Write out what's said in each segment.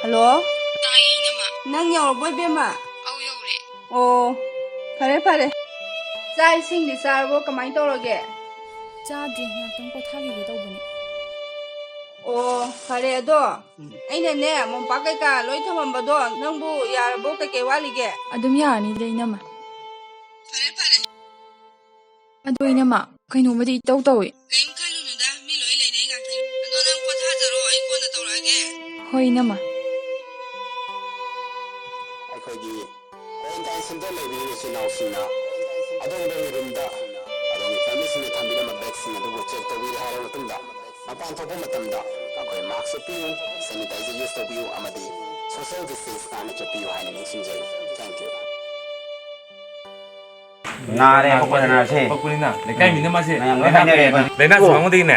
Hello? Tayo naman. Nang yauraboi bema? Aw yaure. Oh, fare. Chai sing di sarbo kamai tawrage? Chadri ngakang pothagige tawbani. Oh, fare ado. Aina ne mompa kaika loi thamambado nangbu yarabo keke walige? Adum yarani dai nama. Fare. Ado inama kainomadi itaw tawi. Kaim khalunuda mi loi leinai ngakthai. Ado nang pothajaro ai kona tawrage? Hoi nama. ꯑꯩꯈꯣꯏꯒꯤ quarantine centre ꯂꯩꯕꯤꯔꯤꯕ ꯏꯆꯤꯜ ꯏꯅꯥꯎꯁꯤꯡꯅ ꯑꯗꯣꯝꯒꯤ ꯔꯨꯝꯗ ꯑꯗꯣꯝꯒꯤ ꯐꯦꯃꯤꯂꯤꯁꯤꯡꯅ ꯊꯝꯕꯤꯔꯝꯕ ꯕꯦꯒꯁꯤꯡ ꯑꯗꯨꯕꯨ check ꯇꯧꯕꯤꯔꯦ ꯍꯥꯏꯔꯕ ꯃꯇꯨꯡꯗ ꯃꯄꯥꯟ ꯊꯣꯛꯄ ꯃꯇꯝꯗ ꯑꯩꯈꯣꯏ ꯃꯥꯛꯁ ꯎꯞꯄꯤꯌꯨ ꯁꯦꯅꯤꯇꯥꯏꯖꯔ ꯌꯨꯁ ꯇꯧꯕꯤꯌꯨ ꯑꯃꯗꯤ ꯁꯣꯁꯤꯌꯦꯜ ꯗꯤꯁꯇꯦꯟꯁ ꯅꯥꯏꯅ ꯆꯠꯄꯤꯌꯨ ꯍꯥꯏꯅ ꯅꯤꯡꯁꯤꯡꯖꯔꯤ thank you Nare pokoknya nasi. Pokoknya lekai minum masih. Lena semua dingin.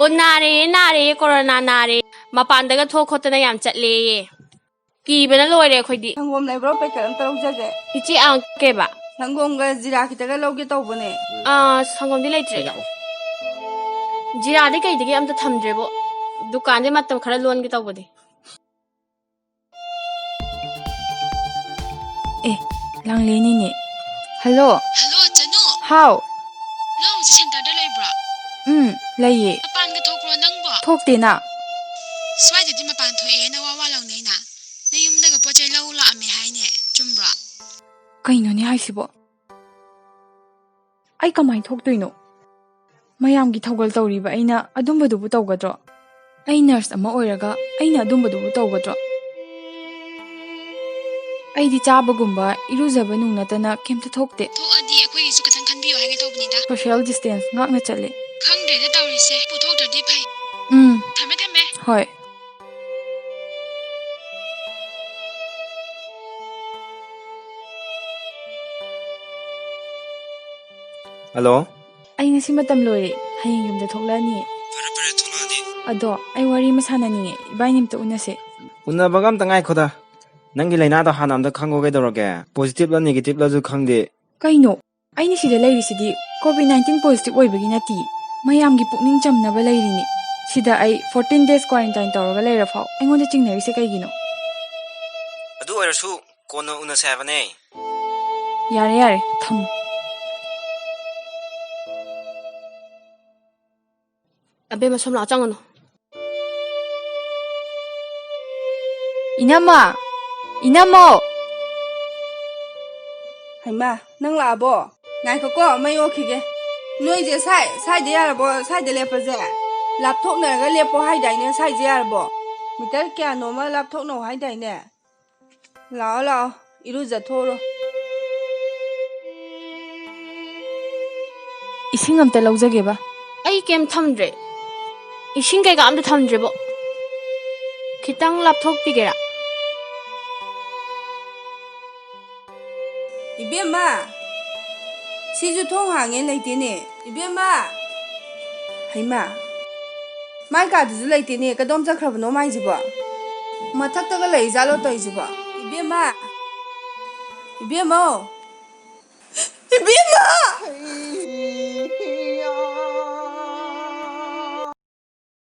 O nare corona nare mapandaga thok khotana yam chatle ki bana loire khoidi Sangom leibro pe karam tawjage. ichi ang ke ba Sangom ga jira kitaga loge tawbane. sangom di laitre jira de kai digi am ta thamdre bo dukan de matam khara lon ge tawbodi Lang leni ni. Hello. Hello, Chanu. How? Nang center da leibra. Laiye Mapan ga thokro nangbo. thokte na Swai di mapan thoe na wawa law nei na. Na yum daga pochai law la ame haine. Chumbra. kaino ni haisibo ai kamai thoktoino mayam gi thogal tawriba aina adumbadu bu tawgadro ai nurse ama oiraga aina adumbadu bu tawgadro ai di chabagumba iruzaba nungnatana kemta thokte Thoadi akhoi su katang khanbiyo haige tawbani da. social distance ngakna chale Khangde da tawrise. Puthok da di phai. Thame. hoi Hello. ai ngasi matam loire hayeng yumda thoklani Pare tholadi. ado ai wari masana ni ibainim to unase Unabagam tangai khoda. Nangi laina da hanam da khango ge dorage. Positive la negative la ju khangde. kaino aini sida leiri covid-19 positive oibagi nati mayamgi pukning chamnaba leirini sida ai 14 days quarantine tawraga leira fau aingonda chingnari se kaigino Adu oirasu kono una sabane. yare tham abe masom la changono inamo Haima, nang labo. Ngai ko mai okhige. Noi je sai de yarabo, sai de lepaje. Laptop na ga lepo hai dai ne sai je yarabo. Mitar kya no ma laptop no hai dai ne. Lao, iru ja thoro. ising amta laujage ba ai kem thamdre ising kai ga amta thamdre bo khitang laptop pigera Ibema. Siju thong hangen leite ne. Ibema. Haima. Mai ka du leite ne ka dom jakhrab no mai jiba. Mathak ta ga lei jalo toi jiba. Ibema.